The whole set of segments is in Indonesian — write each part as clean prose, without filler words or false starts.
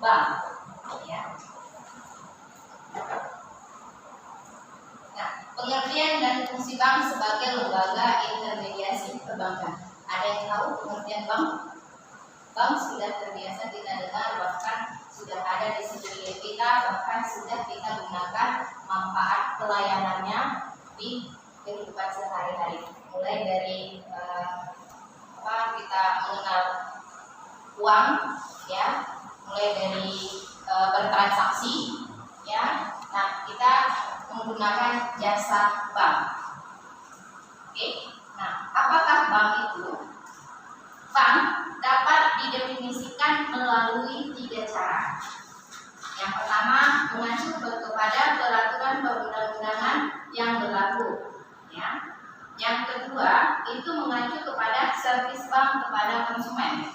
bank. Ya. Nah, pengertian dan fungsi bank sebagai lembaga intermediasi perbankan. Ada yang tahu pengertian bank? Bank sudah terbiasa kita dengar, bahkan sudah ada di sekeliling kita, bahkan sudah kita gunakan manfaat pelayanannya di kehidupan sehari-hari. Mulai dari kita mengenal uang, ya, mulai dari bertransaksi, ya. Nah, kita menggunakan jasa bank. Oke. Nah, apakah bank itu? Bank dapat didefinisikan melalui 3 cara. Yang pertama, mengacu kepada peraturan perundang-undangan yang berlaku, ya. Yang kedua, itu mengacu kepada servis bank kepada konsumen.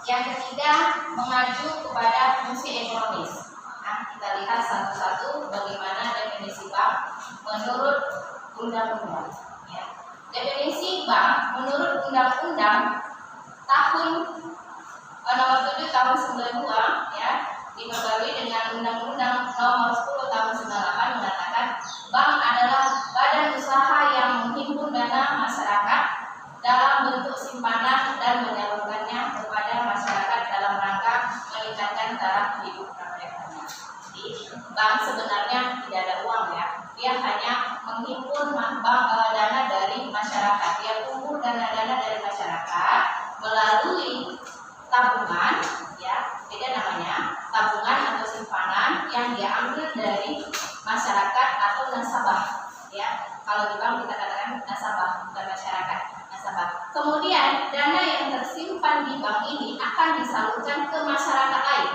Yang ketiga, mengacu kepada fungsi ekonomis. Nah, kita lihat satu-satu bagaimana definisi bank menurut undang-undang. Ya. Definisi bank menurut undang-undang tahun nomor 7 tahun 92, ya, diperbarui dengan undang-undang nomor 10 tahun 98 mengatakan bank adalah badan usaha yang menghimpun dana masyarakat dalam bentuk simpanan dan menyalurkannya kepada masyarakat dalam rangka meningkatkan taraf hidup rakyatnya. Jadi bank sebenarnya tidak ada uang, ya. Dia hanya menghimpun dana dari masyarakat. Dia kumpul dana-dana dari masyarakat melalui tabungan, ya, beda namanya, tabungan atau simpanan yang diambil dari masyarakat atau nasabah, ya. Kalau di bank kita katakan nasabah, bukan masyarakat, nasabah. Kemudian dana yang tersimpan di bank ini akan disalurkan ke masyarakat lain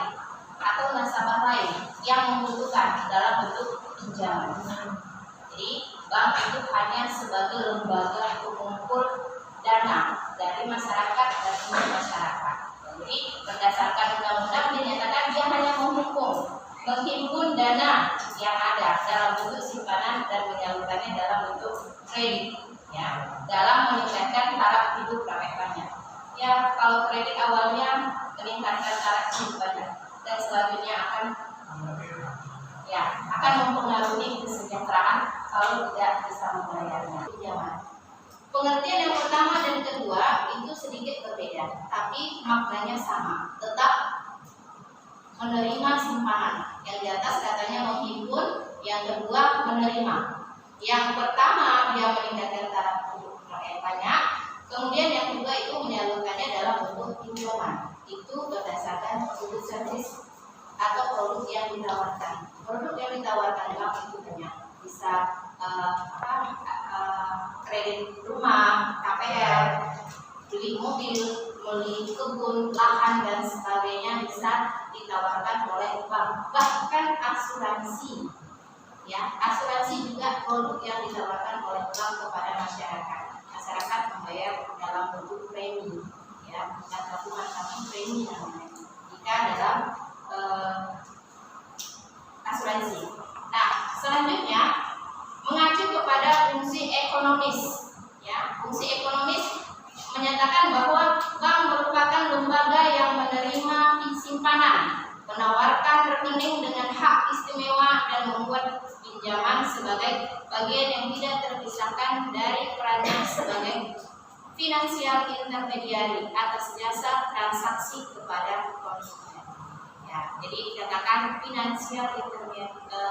atau nasabah lain yang membutuhkan dalam bentuk pinjaman. Jadi bank itu hanya sebagai lembaga untuk mengumpul dana dari masyarakat dan untuk masyarakat. Jadi berdasarkan undang-undang dinyatakan dia hanya menghimpun dana yang ada dalam bentuk simpanan dan menyalurkannya dalam bentuk kredit, ya, dalam meningkatkan taraf hidup rakyatnya. Ya, kalau kredit awalnya meningkatkan taraf hidupnya dan selanjutnya akan mempengaruhi kesejahteraan kalau tidak bisa membayarnya. Pengertian yang pertama dan kedua itu sedikit berbeda, tapi maknanya sama, tetap menerima simpanan. Yang di atas katanya menghimpun, yang kedua menerima. Yang pertama dia meningkatkan taraf hidup rakyatnya, kemudian yang kedua itu menyalurkannya dalam bentuk pinjaman. Itu berdasarkan produk servis atau produk yang ditawarkan. Produk yang ditawarkan bank itu banyak, bisa kredit rumah, KPR, beli mobil, beli kebun, lahan dan sebagainya bisa ditawarkan oleh bank. Bahkan asuransi, ya, asuransi juga produk yang ditawarkan oleh bank kepada masyarakat. Masyarakat membayar dalam bentuk premi, ya, bukan tabungan tapi premi namanya. Jika dalam asuransi. Nah, selanjutnya mengacu kepada fungsi ekonomis, ya. Fungsi ekonomis menyatakan bahwa bank merupakan lembaga yang menerima simpanan, menawarkan rekening dengan hak istimewa dan membuat pinjaman sebagai bagian yang tidak terpisahkan dari perannya sebagai finansial intermediari atas jasa transaksi kepada konsumen. Ya, jadi dikatakan finansial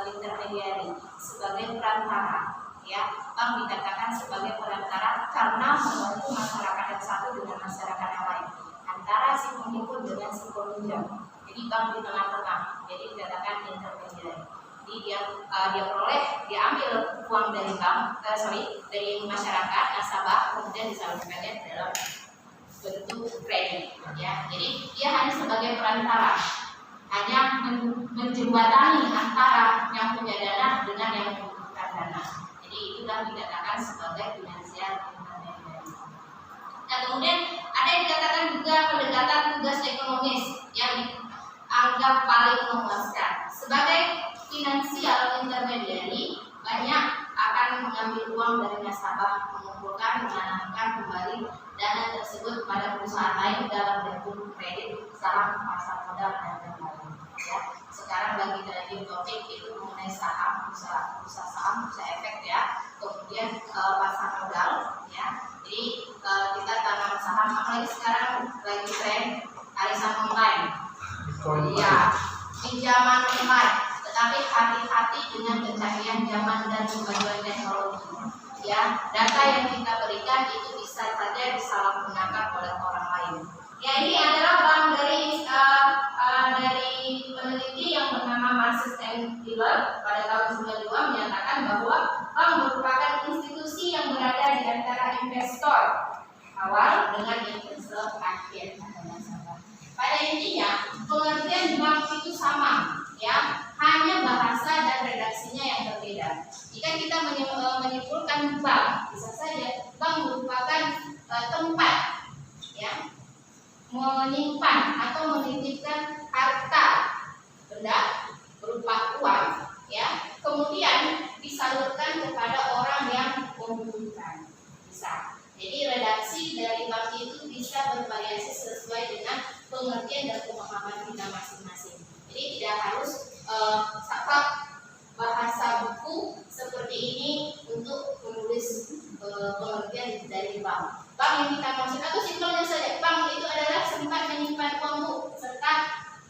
intermediari sebagai perantara, ya. Bank dikatakan sebagai perantara karena membantu masyarakat yang satu dengan masyarakat yang lain, antara si penghimpun dengan si peminjam. Jadi bank di tengah-tengah, jadi dikatakan intermediari. Jadi dia ambil uang dari dari masyarakat nasabah, kemudian disalurkannya dalam bentuk kredit, ya. Jadi dia hanya sebagai perantara, hanya menjembatani antara yang punya dana dengan yang membutuhkan dana. Jadi itulah dikatakan sebagai finansial intermediary. Nah, kemudian ada yang dikatakan juga pendekatan tugas ekonomis yang dianggap paling memuaskan. Sebagai finansial intermediary, banyak akan mengambil uang dari nasabah, mengumpulkan, menanamkan kembali dana tersebut pada perusahaan lain dalam ataupun kredit, saham, pasar modal dan lain-lain. Ya, sekarang lagi dari topik itu mengenai saham, usaha saham, usaha efek ya. Kemudian pasar modal ya. Jadi kita tanam saham, apalagi sekarang lagi tren arisan online. Ya, pinjaman online. Tetapi hati-hati dengan pencanggihan zaman dan kemajuan teknologi. Ya, data yang kita berikan itu bisa saja disalahgunakan oleh orang lain. Ya, ini adalah bank dari peneliti yang bernama Marcus and Miller pada tahun 92 menyatakan bahwa bank merupakan institusi yang berada di antara investor awal dengan investor akhir. Pada intinya, pengertian bank itu sama, ya, hanya bahasa dan redaksinya yang berbeda. Jika kita menyimpulkan bank, bisa saja bank merupakan tempat, ya, menyimpan atau menitipkan harta benda berupa uang, ya, kemudian disalurkan kepada orang yang membutuhkan. Bisa. Jadi redaksi dari bank itu bisa bervariasi sesuai dengan pengertian dan pemahaman kita masing-masing. Jadi tidak harus saklek bahasa buku seperti ini untuk menulis pengertian dari bank. Bank yang kita maksud atau simpelnya saja, bank itu adalah tempat menyimpan uang serta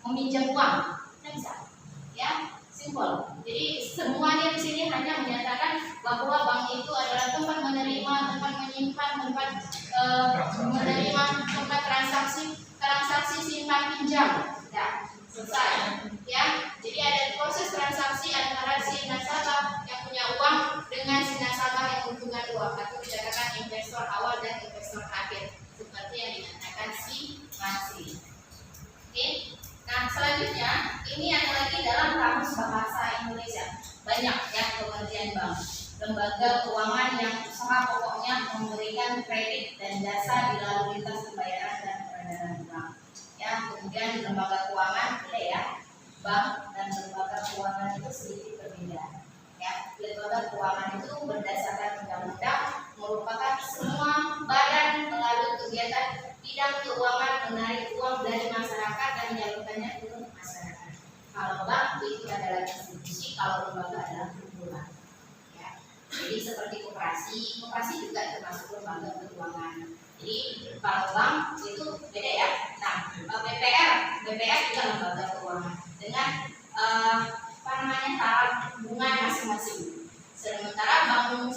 meminjam uang. Nah, bisa, ya, simpel. Jadi semuanya di sini hanya menyatakan bahwa bank itu adalah tempat menerima, tempat menyimpan, tempat menerima, tempat transaksi simpan pinjam. Ya, selesai. Ya, jadi ada proses transaksi antara si nasabah yang punya uang dengan si nasabah yang membutuhkan uang, atau dikatakan investor awal dan investor akhir, seperti yang dikatakan si Marcus. Oke. Nah, selanjutnya ini ada lagi dalam kamus bahasa Indonesia. Banyak ya pengertian bank. Lembaga keuangan yang usaha pokoknya memberikan kredit dan jasa di lalu lintas pembayaran dan peredaran uang. Ya, kemudian lembaga keuangan beda ya. Bank dan lembaga keuangan itu sedikit berbeda. Ya, lembaga keuangan itu berdasarkan undang-undang merupakan semua badan melalui kegiatan bidang keuangan menarik uang dari masyarakat dan menyalurkannya ke masyarakat. Kalau bank itu adalah institusi, kalau lembaga adalah kumpulan. Ya. Jadi seperti koperasi juga termasuk lembaga keuangan. Jadi kalau bank itu beda ya. Nah, BPR juga lembaga keuangan dengan taraf bunga masing-masing. Sementara bank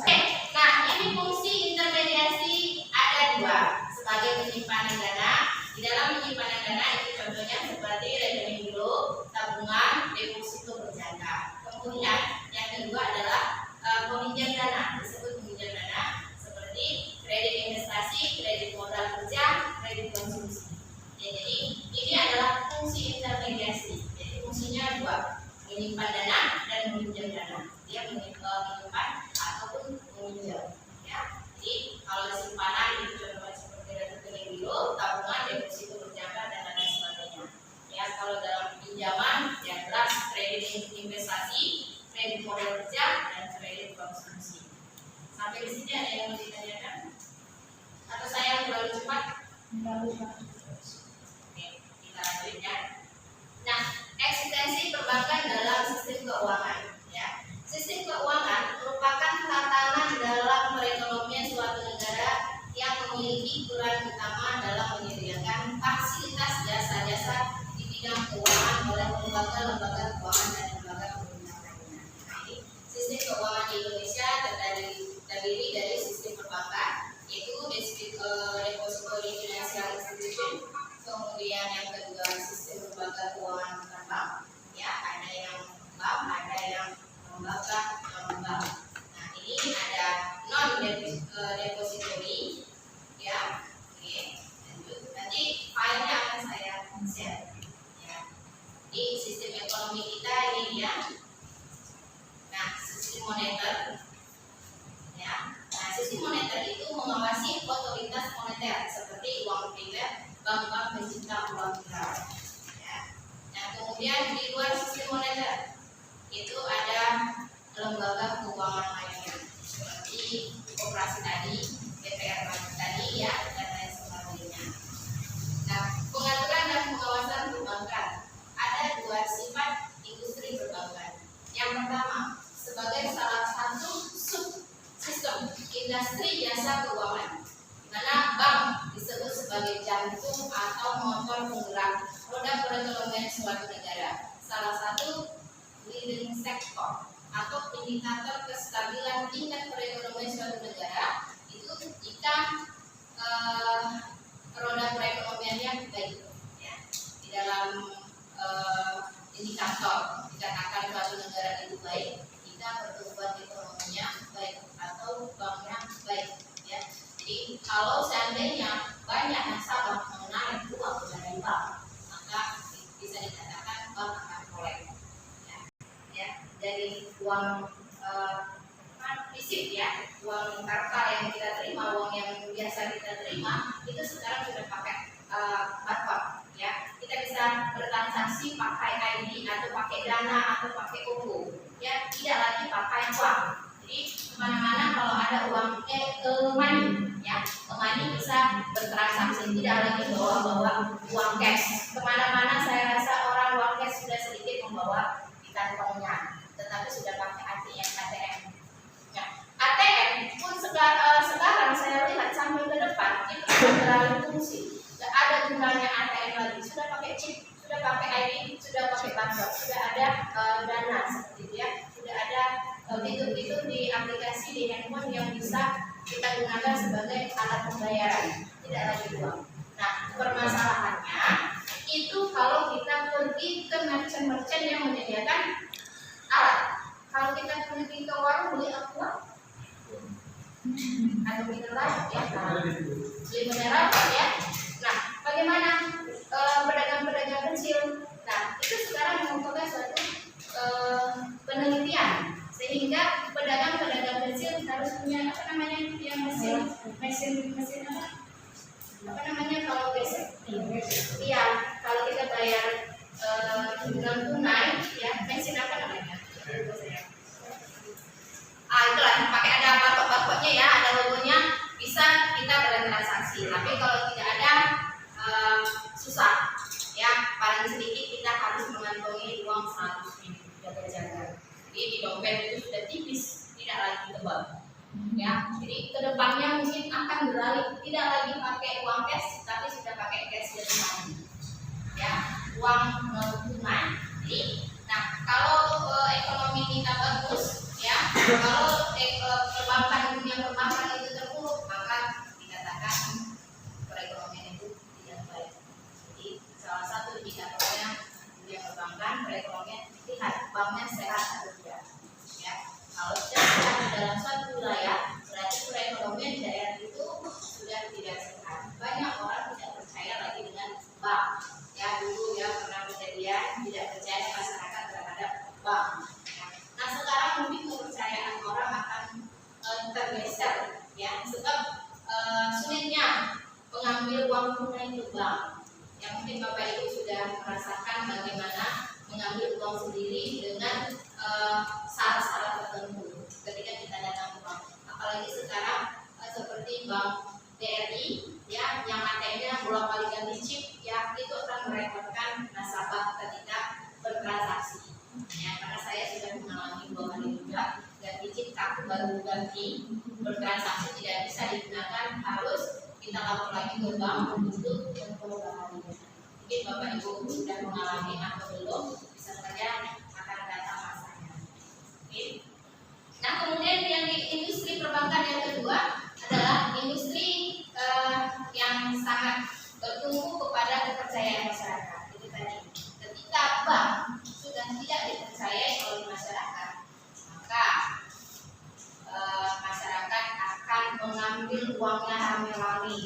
nah ini fungsi intermediasi ada dua sebagai penyimpanan dana. Di dalam penyimpanan dana itu contohnya seperti rekening giro, tabungan, deposito berjangka. Kemudian yang kedua adalah peminjam dana, disebut peminjam dana seperti kredit investasi, kredit modal kerja, kredit konsumsi. Ya, jadi ini adalah fungsi intermediasi. Jadi fungsinya dua, menyimpan dana dan meminjam dana. Dia menyimpan ataupun meminjam. Ya, jadi kalau simpanan itu contohnya seperti rekening giro, tabungan, deposito berjangka dan lain sebagainya. Ya, kalau dalam pinjaman ya jelas kredit investasi, kredit modal kerja dan kredit konsumsi. Sampai di sini ada yang mau ditanyakan? Atau saya terlalu cepat? Terlalu cepat. Oke, kita lanjutkan. Nah, eksistensi perbankan dalam sistem keuangan. Ya, sistem keuangan merupakan tatanan dalam perekonomian suatu negara yang memiliki peran utama dalam menyediakan fasilitas jasa-jasa di bidang keuangan oleh lembaga-lembaga keuangan dan lembaga pemerintah lainnya. Sistem keuangan di Indonesia terdiri dari sistem perbankan, yaitu Depository Financial Institution, kemudian yang kedua sistem lembaga keuangan bukan bank, ya ada yang bank, ada yang lembaga non bank. Nah ini ada non depository, ya. Oke, lanjut. Nanti filenya akan saya share. Ya. Di sistem ekonomi kita ini dia. Nah sistem moneter. Ya. Nah sistem moneter itu mengawasi otoritas moneter seperti uang primer, bank-bank pencipta uang viral. Ya. Nah, kemudian di luar sistem moneter itu ada lembaga keuangan lainnya seperti koperasi tadi, BPR tadi ya dan lain sebagainya. Nah, penggerak roda perekonomian suatu negara. Salah satu leading sector atau indikator kestabilan tingkat perekonomian suatu negara itu jika roda perekonomiannya baik. Ya. Di dalam indikator dikatakan suatu negara itu baik jika pertumbuhan ekonominya baik atau banknya baik. Ya. Jadi kalau seandainya banyak nasabah menarik uang dari bank, maka bisa dikatakan bank akan kolek. Ya, dari uang fisik ya, uang kartal yang kita terima, uang yang biasa kita terima itu sekarang sudah pakai barcode. Ya, kita bisa bertransaksi pakai ID atau pakai Dana atau pakai OVO. Ya, tidak lagi pakai uang. Jadi kemana-mana kalau ada uang money, ya, money bisa bertransaksi, tidak lagi bawa uang cash. Kemana-mana saya rasa orang uang cash sudah sedikit membawa di kantongnya, tetapi sudah pakai ATM. Ya, ATM pun sekarang saya lihat sampai ke depan itu sudah beralih fungsi. Tidak ada gunanya ATM lagi, sudah pakai chip, sudah pakai ID, sudah pakai barcode, sudah ada Dana seperti itu ya, sudah ada fitur-fitur di aplikasi di handphone yang bisa kita gunakan sebagai alat pembayaran, tidak lagi uang. Nah, permasalahannya itu kalau kita pergi ke merchant-merchant yang menyediakan alat. Kalau kita pergi ke warung beli aqua atau mineral ya, beli mineral ya. Nah, bagaimana pedagang-pedagang kecil? Nah, itu sekarang membutuhkan suatu penelitian sehingga pedagang-pedagang kecil harus punya apa namanya yang mesin apa namanya kalau besok iya kalau kita bayar non tunai ya mesin apa namanya itulah pakai ada barcode-nya ya, ada logonya, bisa kita bertransaksi. Tapi kalau tidak ada susah ya, paling sedikit kita harus mengantongi uang 100.000 jaga-jaga. Jadi di dompet itu sudah tipis, tidak lagi tebal. Ya, jadi kedepannya mungkin akan beralih tidak lagi pakai uang cash, tapi sudah pakai cashless money. Ya, uang non tunai. Jadi, nah kalau ekonomi kita bagus, ya, kalau perbankan dunia perbankan itu terpuruk, maka dikatakan perekonomian itu tidak baik. Jadi salah satu indikatornya dunia perbankan perekonomian lihat banknya sehat atau tidak. Ya, kalau tidak sehat di dalam suatu wilayah, berarti perekonomian di daerah itu sudah tidak sehat. Banyak orang tidak percaya lagi dengan bank. Ya, dulu ya pernah kejadian tidak percaya masyarakat terhadap bank. Nah, sekarang mungkin kepercayaan orang akan tergeser, ya, sebab sulitnya mengambil uang tunai ke bank. Yang mungkin Bapak Ibu sudah merasakan bagaimana mengambil uang sendiri dengan syarat-syarat tertentu ketika kita datang ke bank. Apalagi sekarang seperti bank BRI, ya, yang ATM-nya bolak-balik ganti chip, ya, itu akan merepotkan nasabah ketika bertransaksi. Ya, karena saya sudah mengalami 2 kali juga ganti chip, kartu baru ganti, bertransaksi tidak bisa digunakan, harus kita lapor lagi ke bank untuk pembaharuan. Mungkin Bapak Ibu sudah mengalami atau belum, bisa saja akan datang masanya. Oke. Nah, kemudian yang di industri perbankan yang kedua adalah industri yang sangat bertumbuh kepada kepercayaan masyarakat. Itu tadi, ketika bank sudah tidak dipercayai oleh masyarakat, maka masyarakat akan mengambil uangnya rame-rame.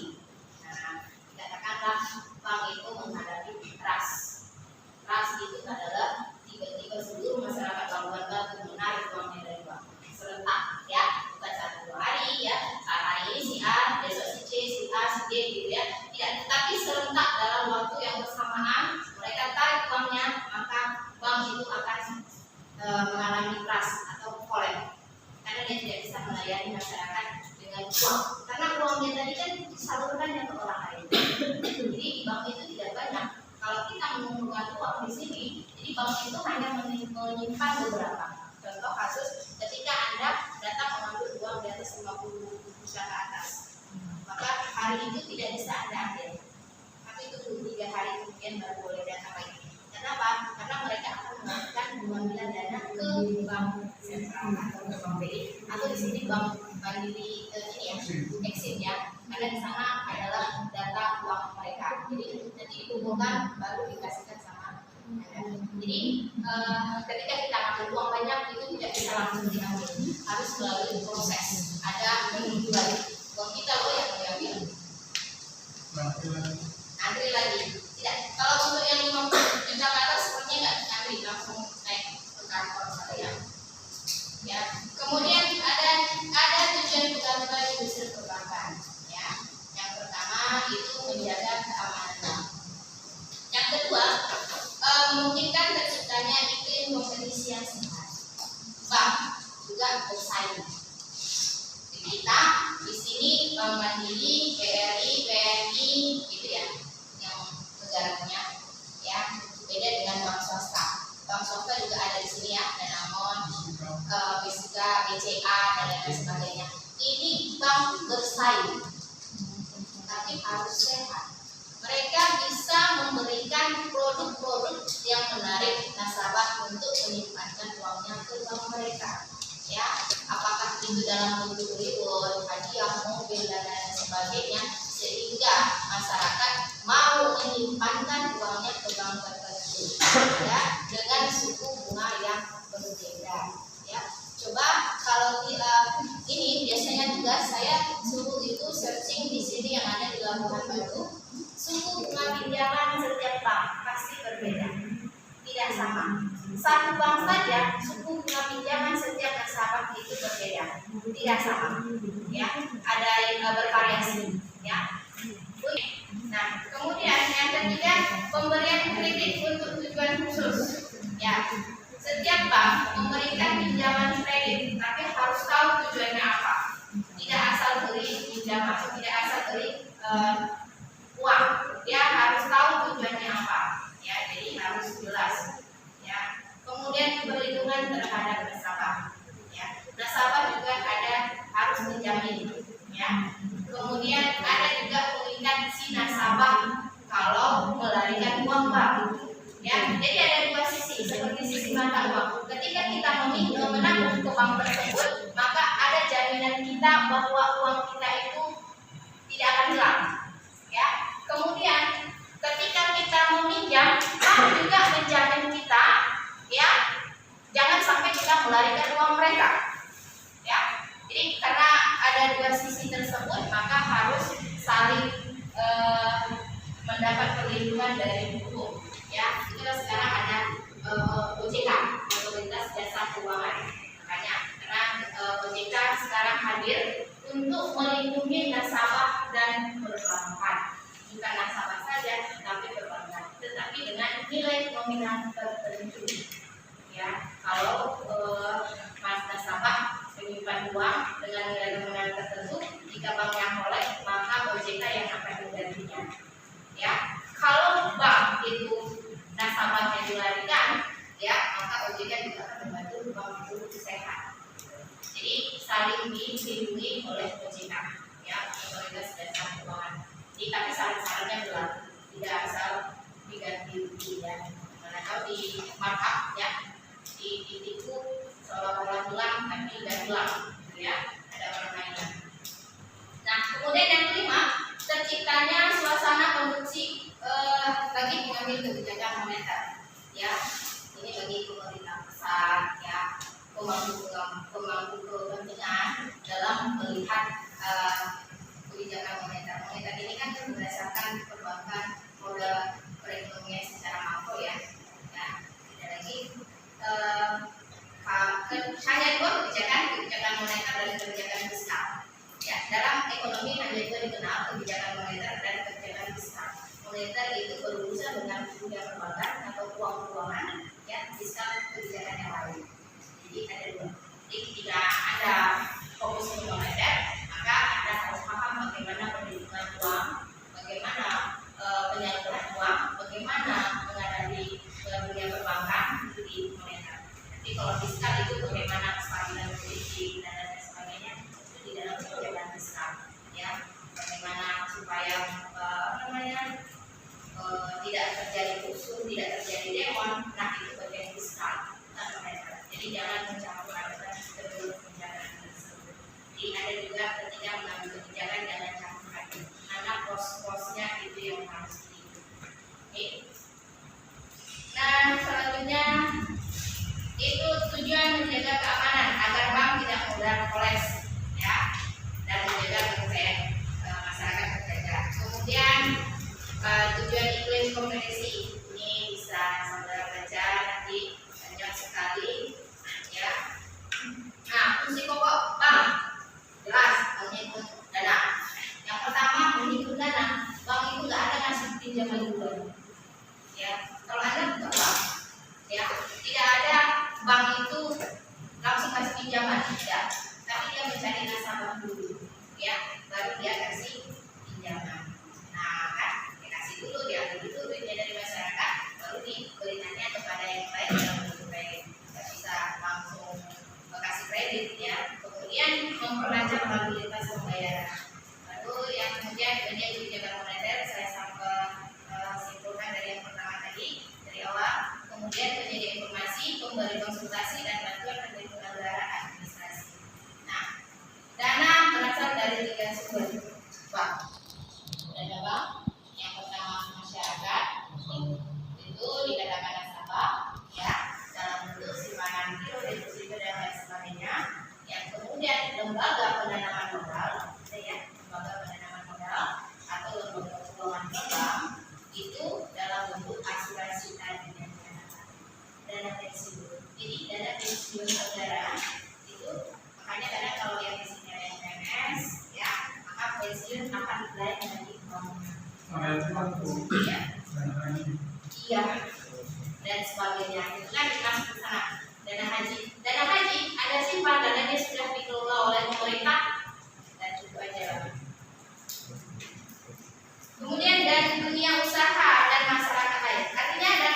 Nah, katakanlah bank itu menghadapi trust. Trust itu adalah tiba-tiba seluruh masyarakat Labuan Batu menarik uangnya dari bank serentak, ya, bukan 1-2 hari, ya, hari ini si A, besok si C, si A, si D, gitu ya, tidak, tetapi serentak dalam waktu yang bersamaan mereka tarik uangnya, maka bank itu akan mengalami trust atau kolek, karena dia tidak bisa melayani masyarakat dengan uang, karena uangnya tadi kan disalurkannya ke orang lain. Jadi di bank itu tidak banyak. Kalau kita mengumpulkan uang di sini, jadi bank itu hanya menyimpan beberapa. Contoh kasus ketika Anda datang mengambil uang di atas 50 juta ke atas, maka hari itu tidak bisa Anda ambil, tapi tunggu 3 hari kemudian baru bank mandiri ini ya, Exim ya, karena di sana adalah data uang mereka. Jadi nanti dikumpulkan baru dikasihkan sama Anda. Jadi ketika kita ambil uang banyak itu tidak bisa langsung diambil, harus melalui proses. Ada menunggu lagi uang kita loh yang diambil. Antri lagi. Tidak. Kalau untuk yang 50 juta ke atas sepertinya nggak diantri, langsung naik ke kantor saya. Ya. Kemudian ada tujuan pegawai industri perbankan. Ya. Yang pertama itu menjaga keamanan bank. Yang kedua, memungkinkan terciptanya iklim kompetisi yang sehat. Bank juga bersaing. Kita di sini Bank Mandiri, BRI, BNI, gitu ya, yang negara punya, ya, beda dengan bank swasta. Bank swasta juga ada di sini ya, Danamon, Bisiga, BCA dan lain sebagainya. Ini bank bersaing, tapi harus sehat. Mereka bisa memberikan produk-produk yang menarik nasabah untuk menyimpankan uangnya ke bank mereka. Ya, apakah itu dalam bentuk reward, hadiah, mobil dan lain sebagainya, sehingga masyarakat mau menyimpankan uangnya ke bank tertentu, ya, dengan suku bunga yang berbeda. Ya, coba kalau ini biasanya juga saya suruh itu searching di sini yang ada di Labuhan Batu, suku bunga pinjaman setiap bank pasti berbeda, tidak sama. Satu bank saja suku bunga pinjaman setiap nasabah itu berbeda, tidak sama, ya, ada yang bervariasi, ya. Nah, kemudian yang ketiga, pemberian kredit untuk tujuan khusus, ya. Setiap bank memberikan pinjaman kredit, tapi harus tahu tujuannya apa. Tidak asal beri pinjaman, tidak asal beri uang, dia harus tahu tujuannya apa, ya. Jadi harus jelas. Kemudian perlindungan terhadap nasabah, ya. Nasabah juga harus dijamin, ya. Kemudian ada juga mengikat si nasabah kalau melarikan uang bank, ya. Jadi ada dua sisi, seperti sisi mata uang. Ketika kita menabung ke bank tersebut, maka ada jaminan kita bahwa uang kita itu tidak akan hilang, ya. Kemudian ketika kita meminjam, bank juga menjamin kita, ya, jangan sampai kita melarikan uang mereka, ya. Jadi karena ada dua sisi tersebut, maka harus saling mendapat perlindungan dari hukum, ya. Itulah sekarang ada OJK, Otoritas Jasa Keuangan. Makanya karena OJK sekarang hadir untuk melindungi nasabah dan perbankan, bukan nasabah saja, tapi perbankan, tetapi dengan nilai nominal tertentu. Ya, kalau nasabah menyimpan uang dengan nilai nominal tertentu, jika banknya kolek, maka OJK yang akan menggantinya. Ya, kalau bank itu nasabahnya dilarikan, ya, maka OJK juga akan membantu bank itu sehat. Jadi saling dilindungi oleh OJK, ya, Otoritas Jasa Keuangan. Jadi tapi syarat-syaratnya berlaku, tidak asal diganti, ya. Mana tahu di markup, ya. Ditipu seolah-olah hilang tapi tidak hilang, gitu ya, ada permainan. Nah, kemudian yang kelima, terciptanya suasana kondusif bagi pengambil kebijakan moneter, ya. Ini bagi pemerintah pusat, ya, pemangku kepentingan dalam melihat kebijakan moneter. Moneter ini kan berdasarkan perbankan modal perekonomian secara makro, ya. Nah, tidak lagi hanya dua kebijakan moneter dan kebijakan fiskal. Ya, dalam ekonomi hanya dua dikenal, kebijakan moneter dan kebijakan fiskal. Moneter itu berurusan dengan dunia perbankan atau keuangan, ya, fiskal kebijakan yang lain. Jadi ada dua. Jadi ketika Anda fokus ke moneter, maka Anda harus paham bagaimana perlindungan uang, bagaimana penyaluran uang, bagaimana menghadapi dunia perbankan itu di moneter. Jadi kalau fiskal itu bagaimana kestabilan politik dan lain sebagainya itu di dalam kebijakan fiskal, ya. Bagaimana supaya tidak terjadi rusuh, tidak terjadi demo, nah itu bagian fiskal dan moneter. Jadi jangan mencampur adukan kedua kebijakan tersebut. kuliah dan sebagainya. Itu kan dikasih ke sana. Dana haji ada simpan, dananya sudah dikelola oleh pemerintah dan itu aja. Kemudian dan dunia usaha dan masyarakat lain. Artinya ada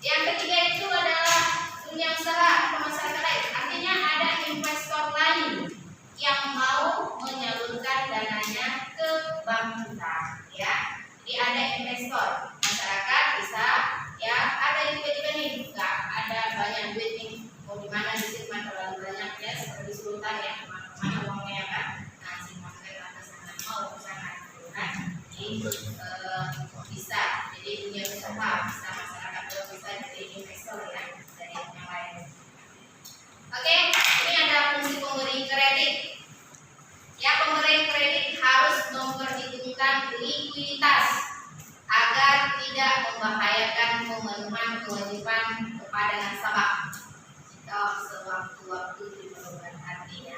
yang ketiga itu adalah dunia usaha atau masyarakat lain. Artinya ada investor lain yang mau menyalurkan dananya ke bank kita, ya. Jadi ada investor, masyarakat bisa, ya, ada yang tiba-tiba nih nggak ada banyak duit nih, mau di mana disimpan terlalu banyak, ya, seperti sultan ya, kemana uangnya kan, nah simpankan ke sana, mau ke sana, kan? Jadi bisa, jadi dunia usaha bisa, masyarakat juga bisa jadi investor ya dari yang lain. Oke, ini ada fungsi pemberi kredit. Ya, pemberi kredit harus memperhitungkan likuiditas agar tidak membahayakan pemenuhan kewajiban kepada nasabah jika sewaktu-waktu diperlukan. Artinya,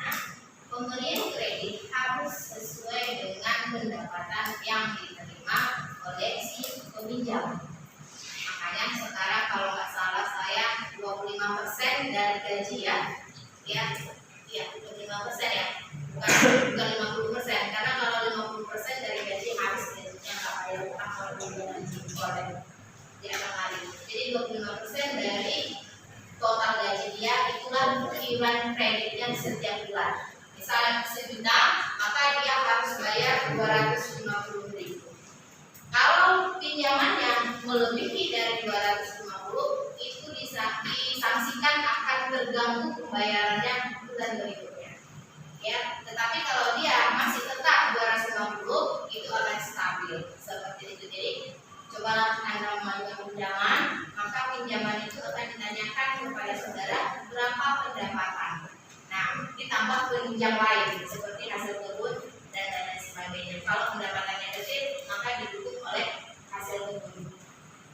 pemberian kredit harus sesuai dengan pendapatan yang diterima oleh si peminjam. Makanya sekarang kalau nggak salah saya 25% dari gaji ya 25% ya, bukan 50%, karena kalau 50% dari gaji harus gajinya nggak bayar utang kalau gaji dia kali. Jadi 25% dari total gaji dia itulah iuran kreditnya setiap bulan. Misalnya 1 juta, maka dia harus bayar 250.000. Kalau pinjamannya melebihi dari 250, itu disangsikan akan terganggu pembayarannya bulan berikutnya. Ya, tetapi kalau dia masih tetap 250, itu akan stabil seperti itu. Jadi cobalah Anda mengajukan pinjaman, maka pinjaman itu akan ditanyakan kepada saudara berapa pendapatan. Nah, ditambah penunjang lain seperti hasil kebun dan lain sebagainya. Kalau pendapatannya kecil, maka didukung oleh hasil kebun.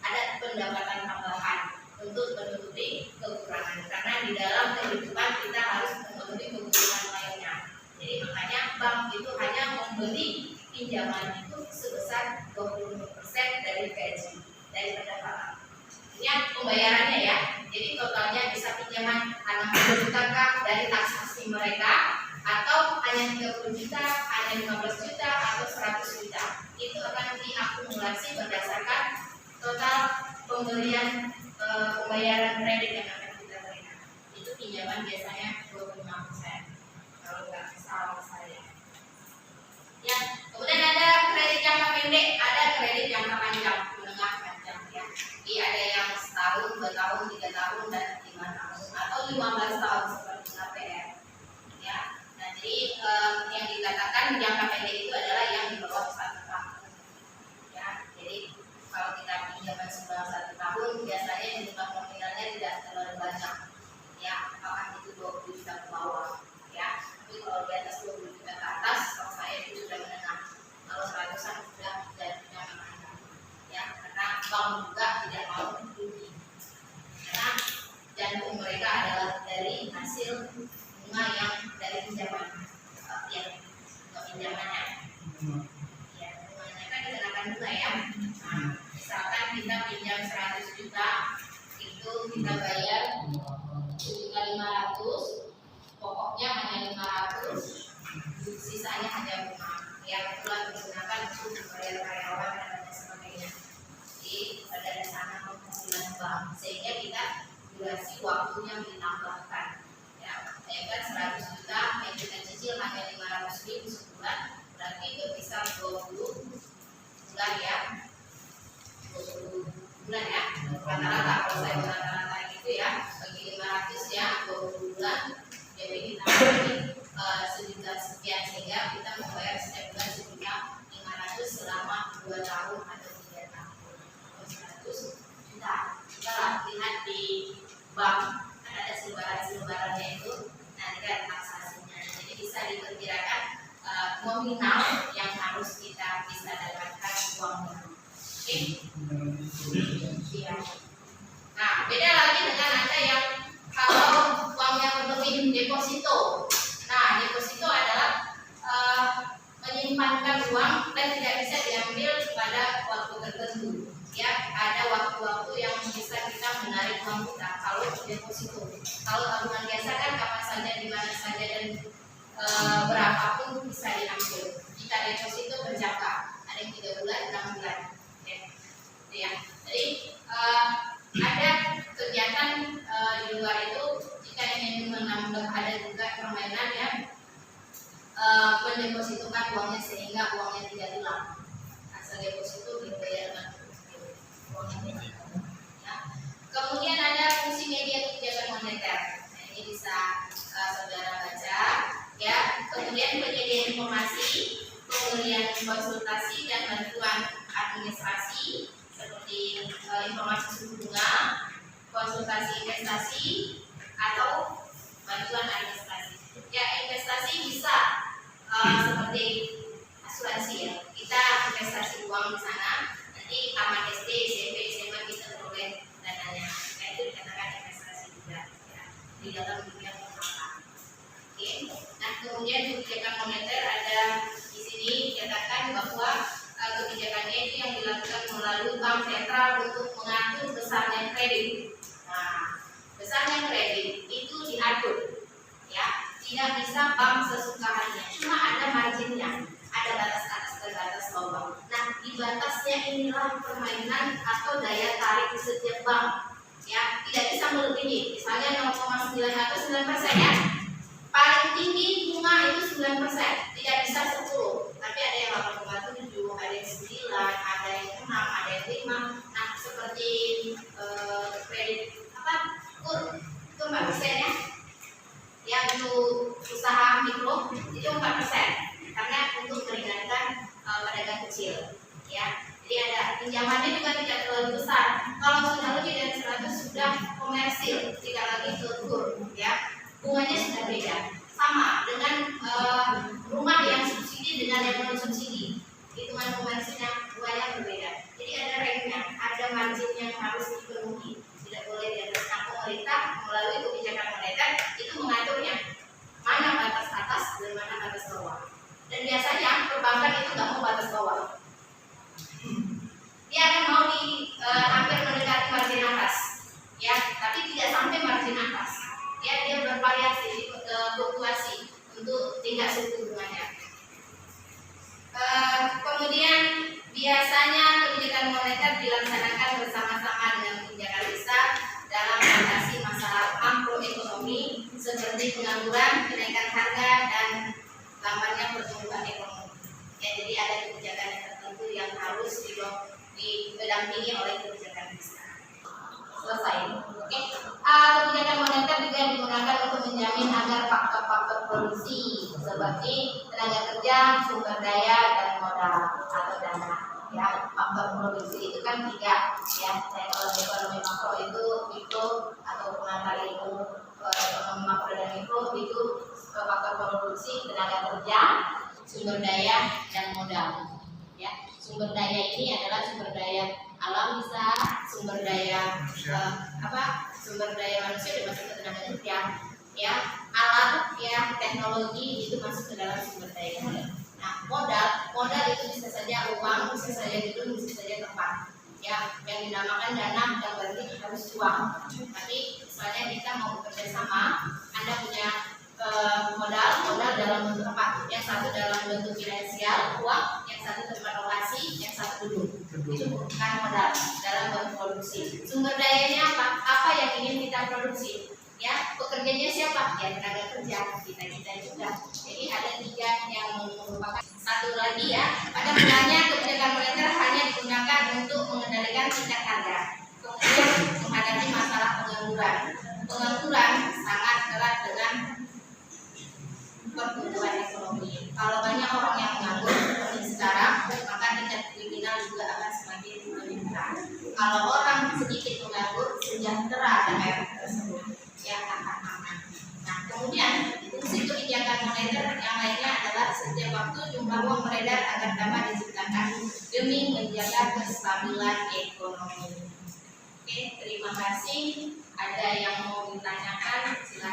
Ada pendapatan tambahan untuk menutupi kekurangan, karena di dalam kehidupan kita harus memenuhi kebutuhan lainnya. Jadi makanya bank itu hanya memberi pinjaman itu sebesar 20% dari gaji, dari pendapatan. Ini pembayarannya ya. Jadi totalnya bisa pinjaman 60 juta kah dari taksasi mereka, atau hanya 30 juta, hanya 15 juta, atau 100 juta. Itu akan diakumulasi berdasarkan total pemberian pembayaran kredit yang akan kita berikan. Itu pinjaman biasanya 25%. Kalau nggak salah saya. Ya, kemudian ada kredit jangka pendek, ada kredit jangka panjang, menengah panjang ya. Jadi ada yang setahun, 2 tahun, 3 tahun, dan 5 tahun, atau 15 tahun seperti KPR. Ya, nah jadi yang dikatakan jangka pendek itu adalah yang di bawah 1 tahun. Ya, jadi kalau kita pinjaman sebulan 1 tahun, biasanya jumlah nominalnya tidak terlalu banyak. Ya, apakah itu 20 juta ke bawah. Ya, tapi kalau di atas 20 juta ke atas, kalau saya itu sudah menengah. Kalau 100-an sudah jadinya menengah. Ya, karena bank juga tidak mau rugi. Karena jantung mereka adalah dari hasil bunga yang dari pinjaman. Pinjamannya. Ya, bunganya kan dikenakan bunga ya. Nah, misalkan kita pinjam 100 juta, itu kita bayar 7.500, pokoknya hanya 500, sisanya hanya bunga yang telah digunakan untuk membayar karyawan dan lain sebagainya. Jadi dari sana penghasilan bank, sehingga kita durasi waktunya ditambahkan. Ya, kan 100 juta yang kita cicil hanya 500.000 sebulan, berarti berkisar 20 bulan ya. 20 bulan ya, rata-rata kalau saya rata-rata gitu ya, bagi 500 ya 20 bulan, jadi ditambah 1 juta sekian, sehingga kita membayar setiap bulan 1.500 selama 2 tahun atau 3 tahun, 100 juta. Kita lihat di bank kan ada selebaran-selebarannya itu, nanti kan taksasinya, jadi bisa diperkirakan nominal yang harus kita bisa dapatkan uangnya. Oke. Ya. Nah, beda lagi dengan ada yang kalau uangnya berlebih, deposito. Nah, deposito adalah menyimpankan uang dan tidak bisa diambil pada pada waktu tertentu. Ya, ada waktu-waktu yang bisa kita menarik uang kita kalau deposito. Kalau tabungan biasa kan kapan saja, di mana saja, dan berapapun bisa diambil. Jika deposito berjangka, ada yang 3 bulan, 6 bulan. Ya. Jadi ada kegiatan di luar itu, jika ingin menambah, ada juga permainan yang mendepositokan uangnya sehingga uangnya tidak hilang. Asal deposito dibayar dengan uangnya. Ya. Kemudian ada fungsi media kebijakan moneter. Nah, ini bisa saudara baca. Ya. Kemudian penyedia informasi, pemberian konsultasi dan bantuan administrasi seperti informasi suku bunga, konsultasi investasi, atau bantuan administrasi. Ya, investasi bisa seperti asuransi ya. Kita investasi uang di sana, nanti tamat SD, SMP, SMA kita peroleh dananya. Nah, itu dikatakan investasi juga ya, di dalam dunia keuangan. Oke. Nah, kemudian kebijakan moneter ada di sini dikatakan bahwa kebijakannya itu yang dilakukan melalui bank sentral untuk mengatur besarnya kredit. Nah, besarnya kredit itu diatur, ya, tidak bisa bank sesuka hatinya. Cuma ada marginnya, ada batas atas dan batas bawah. Nah, di batasnya inilah permainan atau daya tarik di setiap bank. Ya, tidak bisa melebihi. Misalnya 0,9 atau 9% ya. Paling tinggi bunga itu 9%, tidak bisa 10. Tapi ada yang 8,7, ada yang 9, ada yang 6, ada yang 5. Nah, seperti kredit KUR itu 4% ya. Yang untuk usaha mikro itu 4%, karena untuk meringankan pedagang kecil. Ya, jadi ada pinjamannya juga tidak terlalu besar. Kalau sudah lebih dari 100 sudah komersil, tidak lagi KUR. Ya, bunganya sudah beda. Sama dengan rumah yang subsidi dengan yang non subsidi, hitungan komersilnya bunganya berbeda. Jadi ada rate-nya, ada margin yang harus dipenuhi. Tidak boleh di atas. Nah, pemerintah melalui kebijakan moneter itu mengaturnya mana batas atas dan mana batas bawah. Dan biasanya perbankan itu nggak mau batas bawah. Dia akan mau di hampir mendekati margin atas, ya, tapi tidak sampai margin atas. Ya, dia bervariasi, fluktuasi untuk tingkat suku bunganya. Kemudian biasanya kebijakan moneter dilaksanakan bersama-sama dengan kebijakan besar dalam mengatasi masalah makroekonomi seperti pengangguran, kenaikan harga, dan lambatnya pertumbuhan ekonomi. Ya, jadi ada kebijakan yang tertentu yang harus didampingi oleh kebijakan besar. Selesai. Oke. Kebijakan moneter juga digunakan untuk menjamin agar faktor-faktor produksi seperti tenaga kerja, sumber daya, dan modal atau dana. Ya, faktor produksi itu kan 3. Ya, kalau ekonomi makro itu mikro atau pengantar ilmu ekonomi makro dan mikro itu faktor produksi, tenaga kerja, sumber daya, dan modal. Ya, sumber daya ini adalah sumber daya alam, bisa sumber daya sumber daya manusia dimasuk ke tenaga kerja, ya, alat, ya, teknologi itu masuk ke dalam sumber daya. Nah, modal itu bisa saja uang, bisa saja gedung, bisa saja tempat, ya, yang dinamakan dana yang berarti harus uang. Tapi misalnya kita mau bekerja sama, Anda punya modal dalam bentuk apa? Yang satu dalam bentuk finansial, uang, yang satu tempat lokasi, yang satu duduk. Itu bukan modal dalam bentuk produksi. Sumber dayanya apa? Apa yang ingin kita produksi? Ya, pekerjanya siapa? Ya, tenaga kerja, kita juga. Jadi ada 3 yang merupakan. Satu lagi ya, pada mulanya kebijakan moneter hanya digunakan untuk mengendalikan tingkat harga. Kemudian menghadapi masalah pengangguran. Pengangguran sangat erat dengan pertumbuhan ekonomi. Kalau banyak orang yang menganggur seperti sekarang, maka tingkat kriminal juga akan semakin meningkat. Kalau orang sedikit menganggur, sejahtera daerah tersebut, ya, akan aman. Nah, kemudian fungsi kebijakan moneter yang lainnya adalah setiap waktu jumlah uang beredar agar dapat diciptakan demi menjaga kestabilan ekonomi. Oke, terima kasih. Ada yang mau ditanyakan? Silakan.